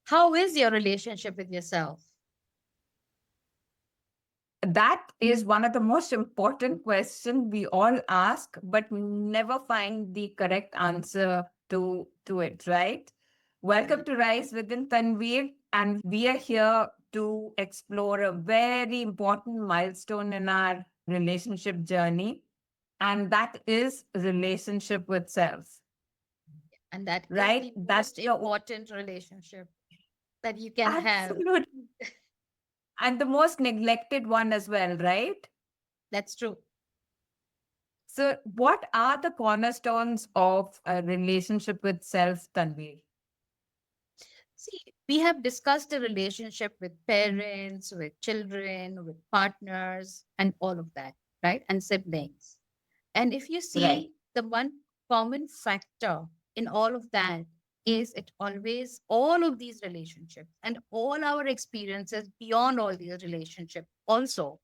How is your relationship with yourself? That is one of the most important questions we all ask, but never find the correct answer to it, right? Welcome to Rise Within Tanveer, and we are here to explore a very important milestone in our relationship journey, and that is relationship with self, And that is right? the That's most the important relationship that you can have. absolute and the most neglected one as well, right? That's true. So, what are the cornerstones of a relationship with self, Tanvir? See, we have discussed the relationship with parents, with children, with partners, and all of that, right? And siblings. And if you Right. see the one common factor in all of that is it always, all of these relationships and all our experiences beyond all these relationships also,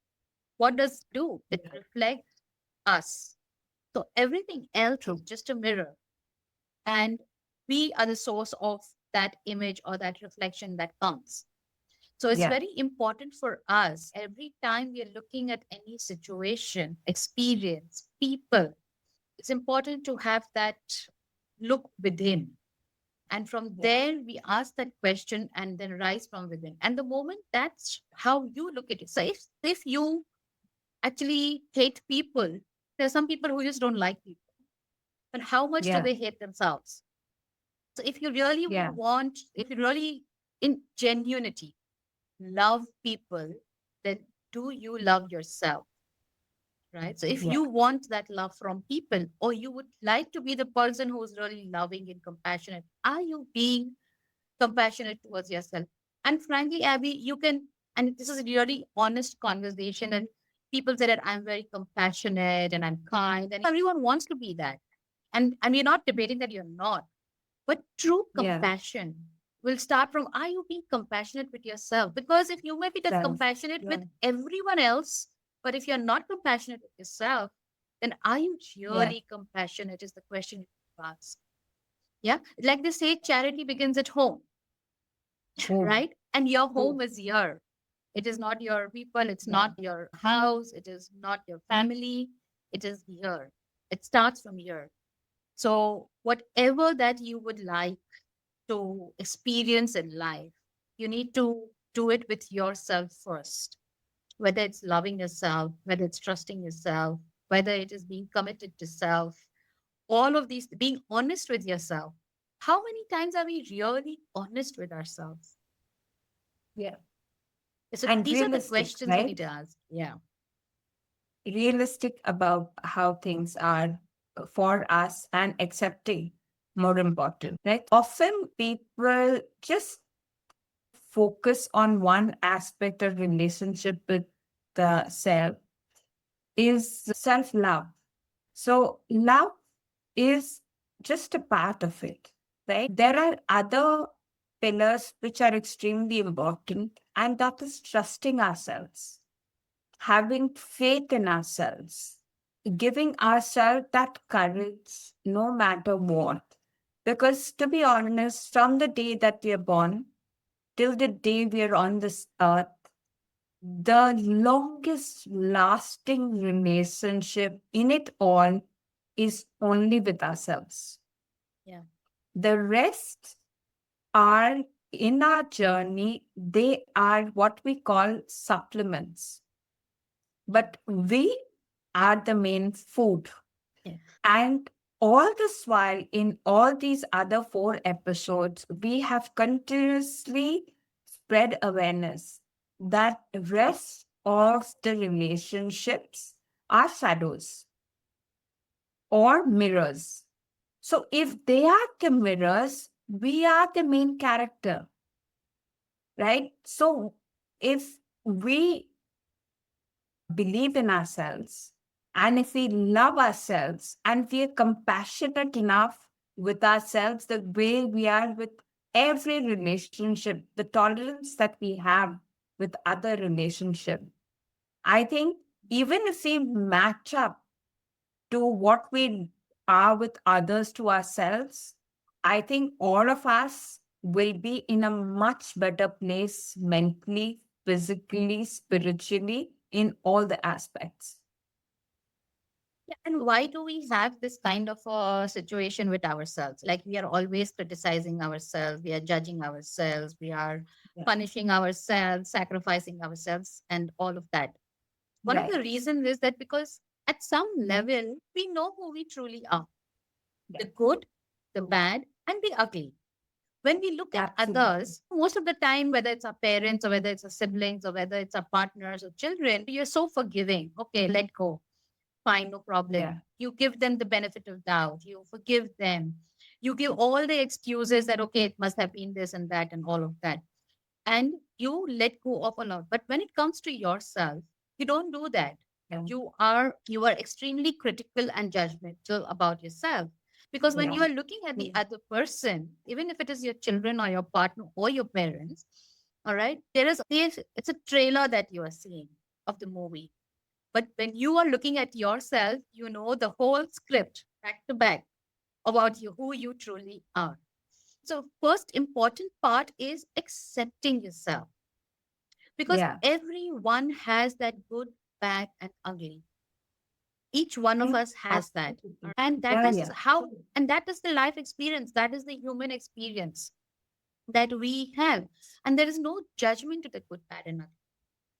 what does it do? It reflects us. So everything else is True. just a mirror. And we are the source of that image or that reflection that comes. So it's Yeah. very important for us every time we are looking at any situation, experience, people, it's important to have that look within. And from Yeah. there, we ask that question and then rise from within. And the moment that's how you look at it. So if you actually hate people, there are some people who just don't like people. But how much do Yeah. they hate themselves? So if you really Yeah. want, if you really in genuinity love people, then do you love yourself? Right. So if Yeah. you want that love from people, or you would like to be the person who's really loving and compassionate, are you being compassionate towards yourself? And frankly, Abby, you can, and this is a really honest conversation. And people say that I'm very compassionate and I'm kind, and everyone wants to be that. And we're not debating that you're not. But true Yeah. compassion will start from, are you being compassionate with yourself? Because if you may be that Self. compassionate with Yeah. everyone else, but if you're not compassionate with yourself, then are you Yeah. really compassionate? Is the question you ask. Yeah. Like they say, charity begins at home, True. right? And your True. home is here. It is not your people, it's Yeah. not your house, it is not your family, it is here. It starts from here. So, whatever that you would like to experience in life, you need to do it with yourself first. Whether it's loving yourself, whether it's trusting yourself, whether it is being committed to self, all of these, being honest with yourself. How many times are we really honest with ourselves? Yeah. So And these are the realistic, questions we need right? to ask. Yeah. Realistic about how things are for us and accepting more important, right? Often people just focus on one aspect of relationship with the self is self love. So, love is just a part of it, right? There are other pillars which are extremely important, and that is trusting ourselves, having faith in ourselves, giving ourselves that courage no matter what. Because to be honest, from the day that we are born till the day we are on this earth, the longest lasting relationship in it all is only with ourselves. Yeah. The rest are in our journey, they are what we call supplements, but we are the main food. Yeah. And all this while, in all these other four episodes, we have continuously spread awareness that rest of the relationships are shadows or mirrors. So if they are the mirrors, we are the main character, right? So if we believe in ourselves, and if we love ourselves and we are compassionate enough with ourselves, the way we are with every relationship, the tolerance that we have with other relationship, I think even if we match up to what we are with others to ourselves, I think all of us will be in a much better place mentally, physically, spiritually, in all the aspects. Yeah, and why do we have this kind of a situation with ourselves? Like we are always criticizing ourselves, we are judging ourselves, we are Yeah. punishing ourselves, sacrificing ourselves, and all of that. One of Right. the reasons is that because at some level, we know who we truly are, Yeah. the good, the bad, and the ugly. When we look at Absolutely. others, most of the time, whether it's our parents or whether it's our siblings or whether it's our partners or children, we are so forgiving. Okay, let go. Fine, no Yeah. problem. You give them the benefit of doubt. You forgive them. You give all the excuses that, okay, it must have been this and that and all of that. And you let go of a lot. But when it comes to yourself, you don't do that. Yeah. You are extremely critical and judgmental about yourself. Because when Yeah. you are looking at the other person, even if it is your children or your partner or your parents, all right, it's a trailer that you are seeing of the movie. But when you are looking at yourself, you know the whole script back to back about you, who you truly are. So, first important part is accepting yourself because Yeah. everyone has that good, bad, and ugly. Each one of us has that. Absolutely. And that Yeah. is Yeah. and that is the life experience. That is the human experience that we have. And there is no judgment to the good, bad, and ugly.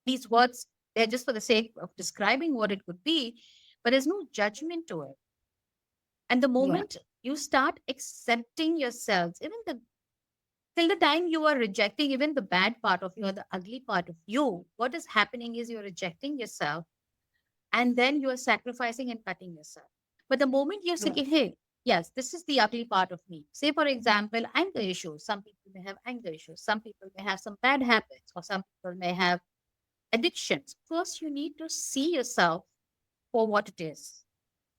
These words, they're just for the sake of describing what it could be, but there's no judgment to it. And the Yeah. moment you start accepting yourselves, even the till the time you are rejecting even the bad part of you or the ugly part of you, what is happening is you're rejecting yourself and then you are sacrificing and cutting yourself. But the moment you're Yeah. saying, hey, yes, this is the ugly part of me. Say, for example, anger issues. Some people may have anger issues. Some people may have some bad habits, or some people may have addictions. First, you need to see yourself for what it is,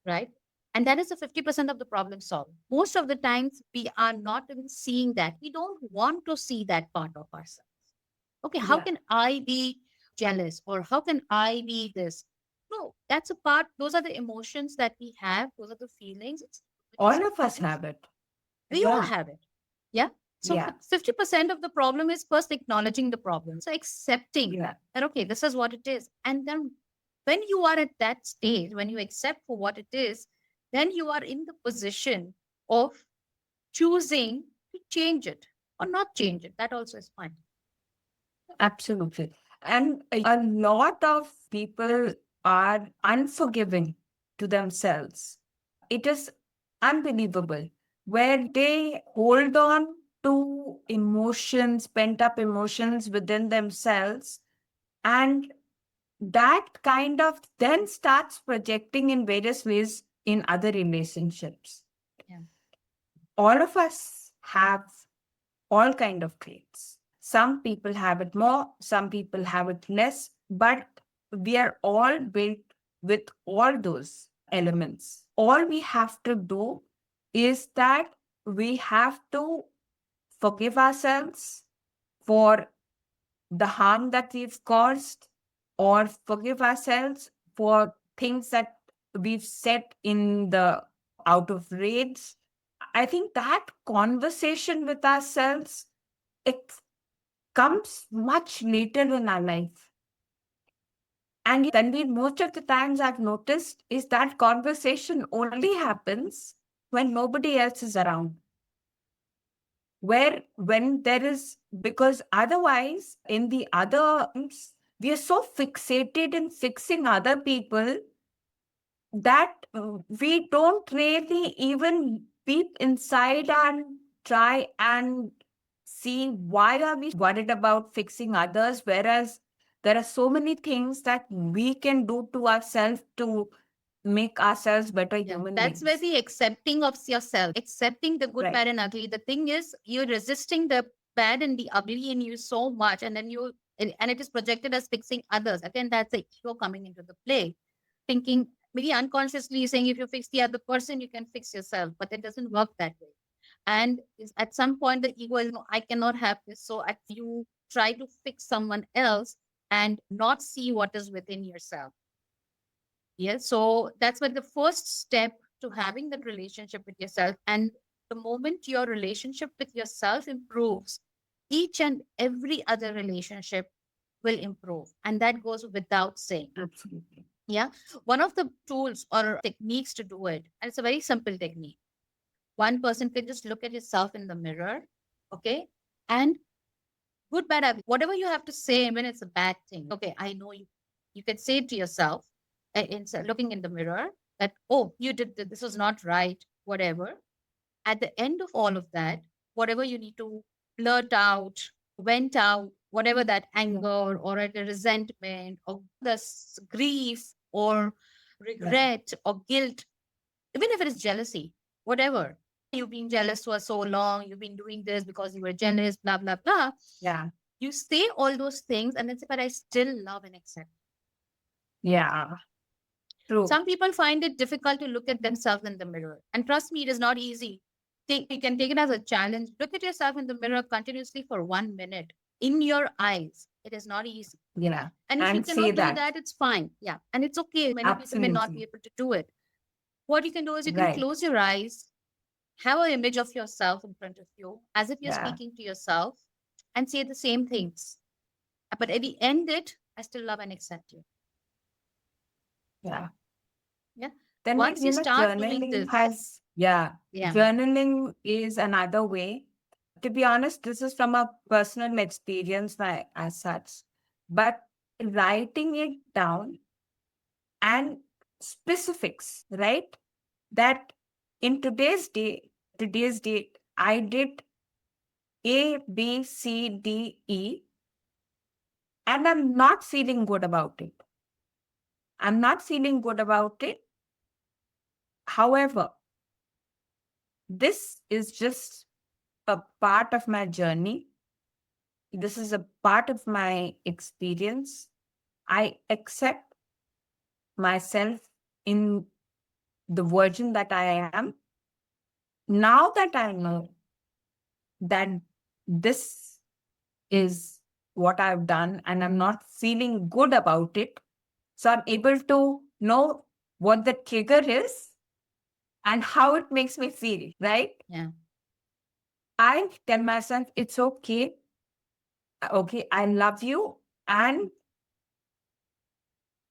right? And that is the 50% of the problem solved. Most of the times, we are not even seeing that. We don't want to see that part of ourselves. Okay, how Yeah. can I be jealous or how can I be this? No, that's a part. Those are the emotions that we have. Those are the feelings. All of us have it. We all Yeah. have it. Yeah. So Yeah. 50% of the problem is first acknowledging the problem. So accepting Yeah. that, okay, this is what it is. And then when you are at that stage, when you accept for what it is, then you are in the position of choosing to change it or not change it. That also is fine. Absolutely. And a lot of people are unforgiving to themselves. It is unbelievable where they hold on to emotions, pent up emotions within themselves, and that kind of then starts projecting in various ways in other relationships. Yeah. All of us have all kind of traits. Some people have it more, some people have it less, but we are all built with all those elements. All we have to do is that we have to forgive ourselves for the harm that we've caused, or forgive ourselves for things that we've said in the out of rage. I think that conversation with ourselves, it comes much later in our life. And Tanvir, most of the times I've noticed is that conversation only happens when nobody else is around. Where when there is, because otherwise in the other we are so fixated in fixing other people that we don't really even peep inside and try and see why are we worried about fixing others, whereas there are so many things that we can do to ourselves to make ourselves better Yeah, human that's where beings. the accepting of yourself, accepting the good, Right. bad, and ugly. The thing is, you're resisting the bad and the ugly in you so much, and then and it is projected as fixing others. Again, that's the ego coming into the play, thinking maybe unconsciously saying if you fix the other person, you can fix yourself, but it doesn't work that way. And at some point, the ego is, no, I cannot have this. So you try to fix someone else and not see what is within yourself. Yes. So that's what the first step to having that relationship with yourself. And The moment your relationship with yourself improves, each and every other relationship will improve. And that goes without saying. Absolutely. Yeah. One of the tools or techniques to do it, and it's a very simple technique. One person can just look at yourself in the mirror, okay? And good, bad, whatever you have to say when it's a bad thing. Okay, I know you. You can say to yourself, looking in the mirror, that, oh, you did this was not right, whatever. At the end of all of that, whatever you need to blurt out, vent out, whatever that anger or a resentment or grief or regret or guilt, even if it is jealousy, whatever. You've been jealous for so long, you've been doing this because you were jealous, blah, blah, blah. Yeah. You say all those things and then say, but I still love and accept. Yeah. True. Some people find it difficult to look at themselves in the mirror. And trust me, it is not easy. You can take it as a challenge. Look at yourself in the mirror continuously for 1 minute in your eyes. It is not easy. Yeah. And if you And say cannot do that. that, it's fine. Yeah. And it's okay. Many people may not be Absolutely. able to do it. What you can do is you can Right. close your eyes, have an image of yourself in front of you, as if you're Yeah. speaking to yourself, and say the same things. But at the end, I still love and accept you. Yeah. Yeah. Then, Once you start doing journaling this, yeah, yeah, journaling is another way. To be honest, this is from a personal experience as such, but writing it down and specifics, right? That in today's date, I did A, B, C, D, E, and I'm not feeling good about it. I'm not feeling good about it. However, this is just a part of my journey. This is a part of my experience. I accept myself in the version that I am. Now that I know that this is what I've done and I'm not feeling good about it, so I'm able to know what the trigger is and how it makes me feel, right? yeah, I tell myself it's okay. Okay, I love you. And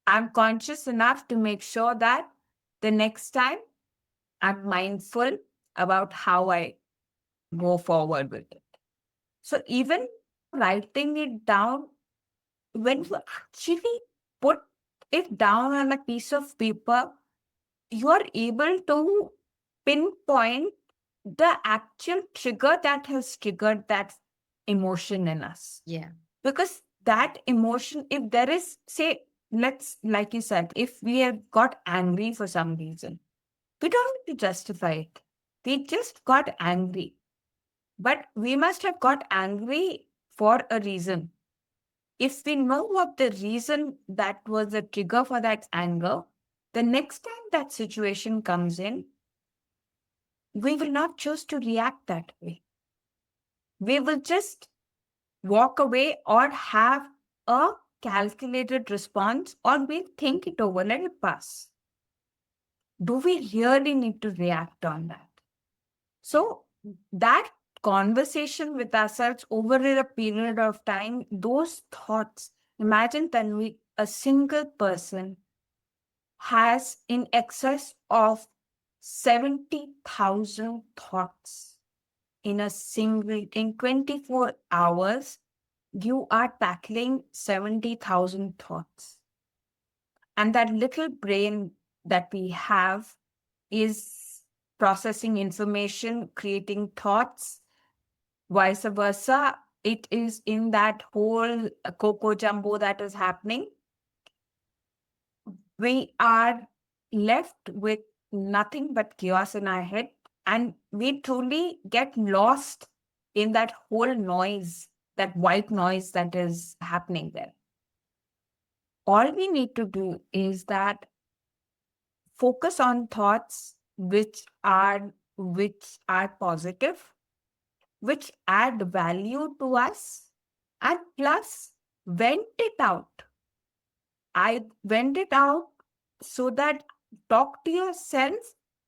I'm conscious enough to make sure that the next time I'm mindful about how I go forward with it. So even writing it down, when you actually put it down on a piece of paper, you are able to pinpoint the actual trigger that has triggered that emotion in us. yeah, Because that emotion, if there is, say, let's, like you said, if we have got angry for some reason, we don't need to justify it. We just got angry. But we must have got angry for a reason. If we know what the reason that was the trigger for that anger, the next time that situation comes in, we will not choose to react that way. We will just walk away or have a calculated response, or we think it over, let it pass. Do we really need to react on that? So, that conversation with ourselves over a period of time, those thoughts, imagine Tanvi, a single person has in excess of 70,000 thoughts in 24 hours. You are tackling 70,000 thoughts. And that little brain that we have is processing information, creating thoughts, vice versa. It is in that whole coco jumbo that is happening. We are left with nothing but chaos in our head, and we truly get lost in that whole noise, that white noise that is happening there. All we need to do is that focus on thoughts which are positive, which add value to us, and plus vent it out. I vent it out so that talk to yourself,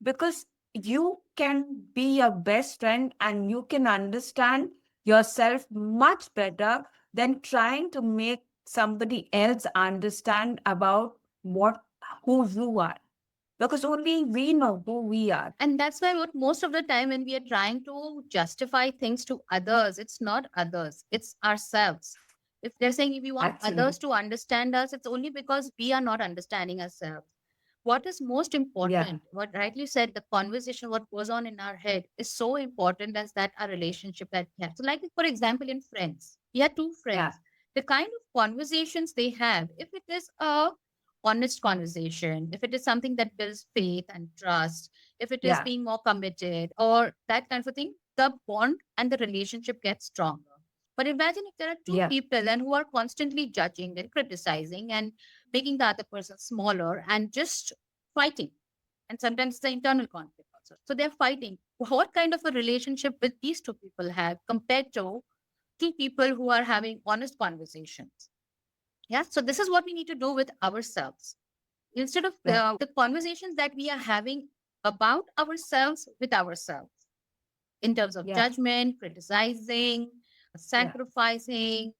because you can be your best friend and you can understand yourself much better than trying to make somebody else understand about what who you are, because only we know who we are. And that's why what most of the time when we are trying to justify things to others, it's not others, it's ourselves. If they're saying if we want Actually, others to understand us, it's only because we are not understanding ourselves. What is most yeah, important, what rightly said, the conversation, what goes on in our head is so important as that our relationship that we have. So, like for example, in friends, we have two yeah, friends. The kind of conversations they have, if it is a honest conversation, if it is something that builds faith and trust, if it is yeah, being more committed or that kind of a thing, the bond and the relationship gets stronger. But imagine if there are two yeah, people and who are constantly judging and criticizing and making the other person smaller and just fighting. And sometimes the internal conflict also. So they're fighting. What kind of a relationship will these two people have compared to two people who are having honest conversations? Yeah. So this is what we need to do with ourselves. Instead of yeah, the conversations that we are having about ourselves with ourselves in terms of yeah, judgment, criticizing, yeah, sacrificing,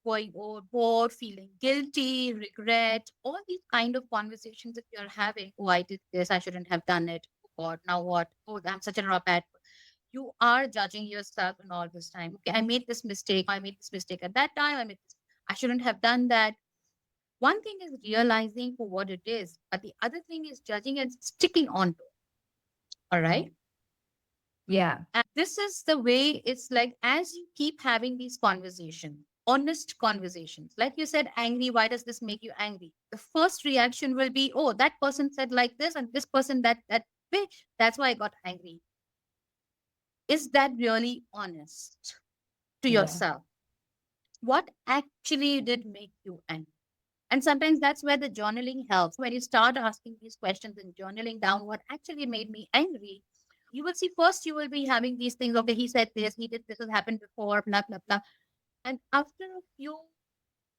going overboard, feeling guilty, regret, all these kind of conversations that you're having. Oh, I did this, I shouldn't have done it. Oh God, now what? Oh, I'm such a bad. You are judging yourself and all this time. Okay, I made this mistake. I made this mistake at that time. I shouldn't have done that. One thing is realizing for what it is, but the other thing is judging and sticking on to it. All right. yeah, And this is the way it's like as you keep having these conversations, honest conversations, like you said, angry, why does this make you angry? The first reaction will be, oh, that person said like this, and this person that way. That's why I got angry. Is that really honest to yeah, yourself? What actually did make you angry? And sometimes that's where the journaling helps. When you start asking these questions and journaling down what actually made me angry, you will see first you will be having these things. Okay, he said this, he did this, has happened before, blah, blah, blah. And after a few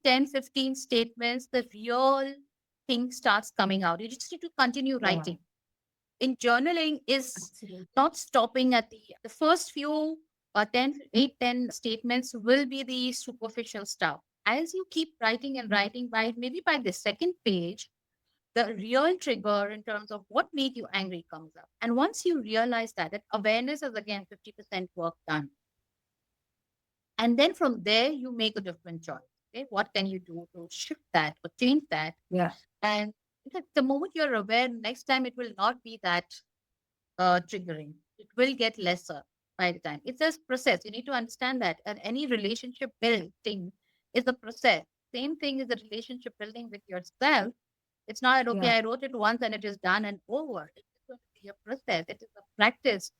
10, 15 statements, the real thing starts coming out. You just need to continue yeah, writing. In journaling is absolutely. not stopping at the first few 10, 8, 10 statements will be the superficial stuff. As you keep writing and writing, by maybe by the second page, the real trigger in terms of what made you angry comes up. And once you realize that awareness is again 50% work done. And then from there, you make a different choice. Okay, what can you do to shift that or change that? Yeah, And the moment you're aware, next time it will not be that triggering. It will get lesser by the time. It's a process. You need to understand that. And any relationship building is a process. Same thing is the relationship building with yourself. It's not that, okay, yeah, I wrote it once and it is done and over. It's going to be a process. It is a practice.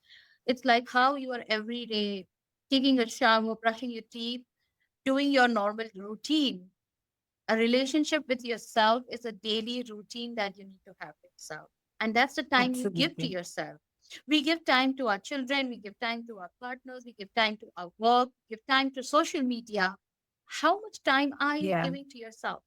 It's like how you are every day taking a shower, brushing your teeth, doing your normal routine. A relationship with yourself is a daily routine that you need to have with yourself. And that's the time you give to absolutely. yourself. We give time to our children, we give time to our partners, we give time to our work, give time to social media. How much time are you Yeah. giving to yourself?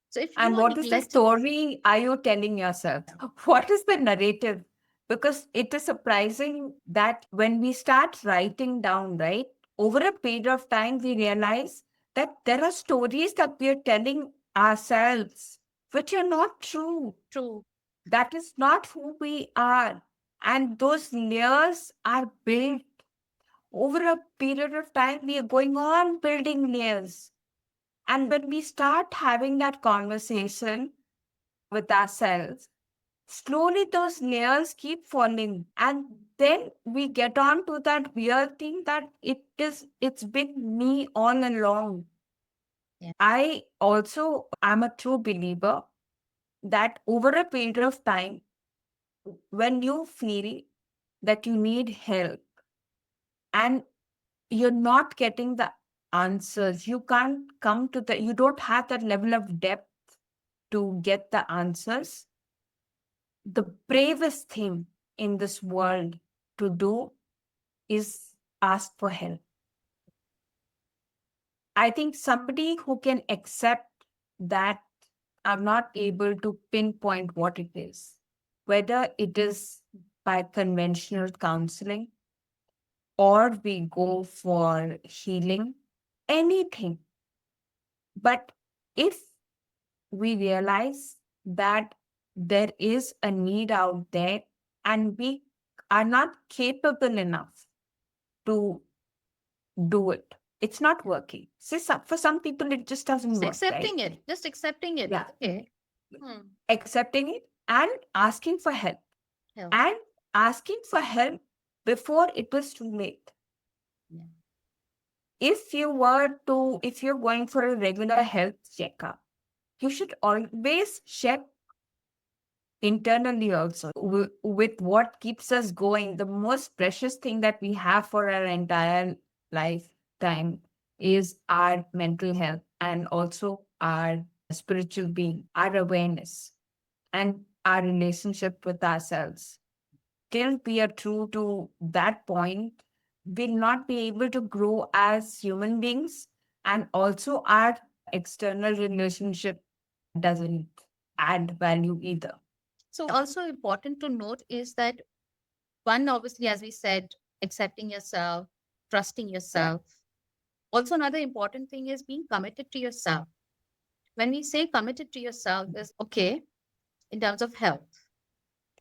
So if you And are what is the neglecting, story are you telling yourself? What is the narrative? Because it is surprising that when we start writing down, right, over a period of time, we realize that there are stories that we are telling ourselves, which are not true. true, That is not who we are. And those layers are built over a period of time. We are going on building layers. And when we start having that conversation with ourselves, slowly those layers keep falling. And then we get on to that weird thing that it's been me all along. yeah, I also am a true believer that over a period of time, when you feel that you need help and you're not getting the answers, you can't come to you don't have that level of depth to get the answers, the bravest thing in this world to do is ask for help. I think somebody who can accept that I'm not able to pinpoint what it is, whether it is by conventional counseling, or we go for healing, anything. But if we realize that there is a need out there and we are not capable enough to do it, it's not working. See, for some people, it just doesn't Just work, right? accepting it. Just accepting it. Yeah. Okay. Hmm. Accepting it and asking for help, Help. and asking for help before it was too late. Yeah. If you're going for a regular health checkup, you should always check internally also with what keeps us going. The most precious thing that we have for our entire lifetime is our mental health and also our spiritual being, our awareness, and our relationship with ourselves. Till we are true to that point, we'll not be able to grow as human beings, and also our external relationship doesn't add value either. So also important to note is that one, obviously, as we said, accepting yourself, trusting Yeah. yourself. Also, another important thing is being committed to yourself. When we say committed to yourself is okay in terms of health.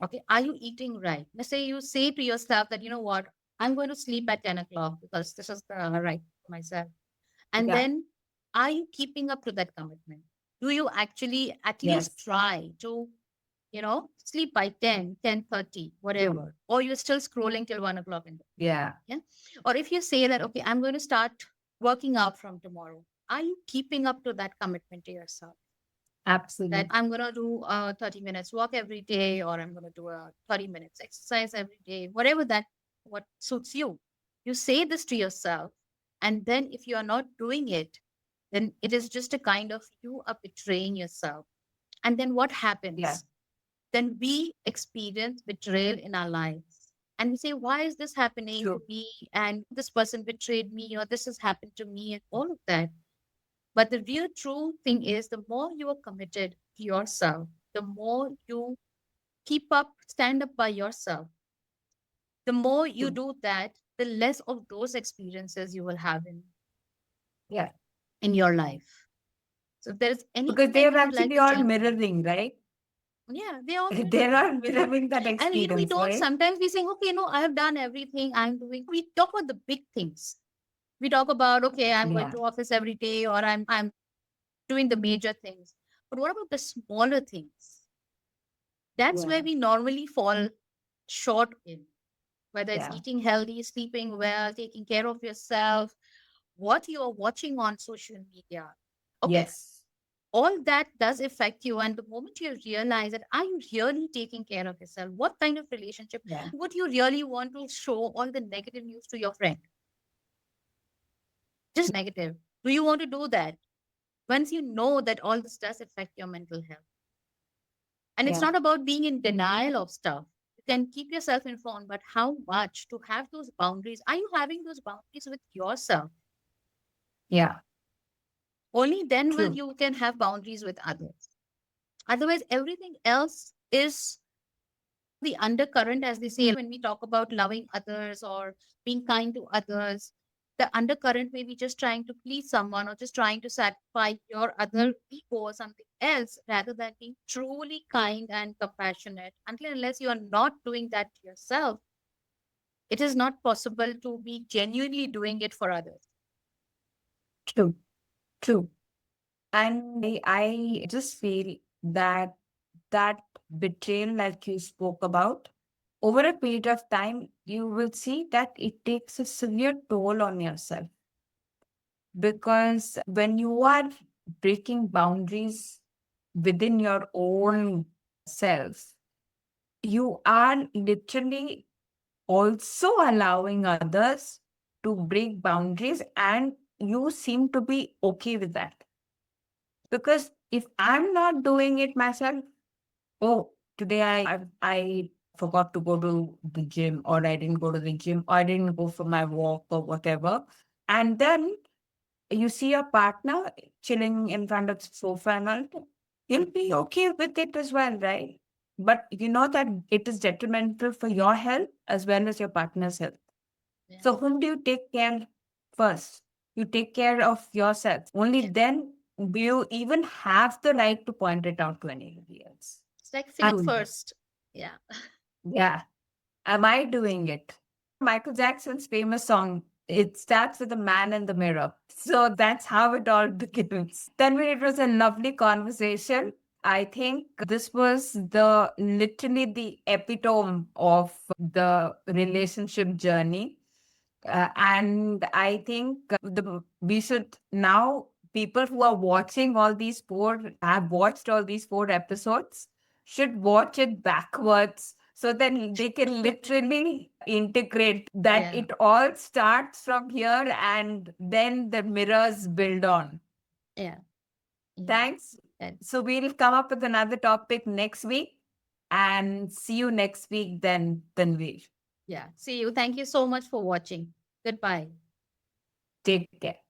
Okay, are you eating right? Let's say you say to yourself that, you know what, I'm going to sleep at 10 o'clock because this is the right for myself. And Yeah. then are you keeping up to that commitment? Do you actually at least Yes. try to, sleep by 10, 10:30, whatever, or you're still scrolling till 1 o'clock in the Yeah. yeah? Or if you say that, okay, I'm going to start working out from tomorrow, are you keeping up to that commitment to yourself? That Absolutely. I'm going to do a 30 minutes walk every day, or I'm going to do a 30 minutes exercise every day, whatever that, what suits you. You say this to yourself. And then if you are not doing it, then it is just a kind of you are betraying yourself. And then what Yeah. happens? Then we experience betrayal in our lives. And we say, why is this happening to True. me? And this person betrayed me, or this has happened to me, and all of that. But the real true thing is the more you are committed to yourself, the more you keep up, stand up by yourself, the more you True. do that, the less of those experiences you will have Yeah. in your life. So if there is Because anything they that are you would like actually to all share, mirroring, right? yeah, they all They're mirroring. all mirroring that And we experience, don't right? sometimes we say, okay, no, I have done everything I'm doing. We talk about the big things. We talk about, okay, I'm going Yeah. to office every day, or I'm doing the major things. But what about the smaller things? That's where Yeah. we normally fall short in, whether it's Yeah. eating healthy, sleeping well, taking care of yourself, what you are watching on social media. Okay, Yes. all that does affect you. And the moment you realize that, are you really taking care of yourself? What kind of relationship Yeah. would you really want to show all the negative news to your friend? Just negative. Do you want to do that? Once you know that all this does affect your mental health. And it's Yeah. not about being in denial of stuff. You can keep yourself informed, but how much to have those boundaries? Are you having those boundaries with yourself? Yeah. Only then will True. you can have boundaries with others. Otherwise, everything else is the undercurrent, as they say, when we talk about loving others or being kind to others. The undercurrent may be just trying to please someone or just trying to satisfy your other ego or something else rather than being truly kind and compassionate. Until unless you are not doing that to yourself, it is not possible to be genuinely doing it for others. True. True. And I just feel that that betrayal, like you spoke about, over a period of time, you will see that it takes a severe toll on yourself. Because when you are breaking boundaries within your own self, you are literally also allowing others to break boundaries, and you seem to be okay with that. Because if I'm not doing it myself, oh, today I forgot to go to the gym, or I didn't go to the gym, or I didn't go for my walk or whatever. And then you see your partner chilling in front of the sofa and all, you'll be okay with it as well, right? but you know that it is detrimental for your health as well as your partner's health. Yeah. So, whom do you take care first? You take care of yourself. Only Yeah. then do you even have the right to point it out to anybody else. It's like I'm feet doing it. first. Yeah. Yeah. Am I doing it? Michael Jackson's famous song, it starts with a man in the mirror. So that's how it all begins. Tanvir, it was a lovely conversation. I think this was the literally the epitome of the relationship journey. And I think we should now, people who are watching all these have watched all these 4 episodes, should watch it backwards so then they can literally integrate that Yeah. it all starts from here and then the mirrors build on. Yeah. Yeah. Thanks. And So we'll come up with another topic next week and see you next week then, Tanvir. yeah. See you. Thank you so much for watching. Goodbye. Take care.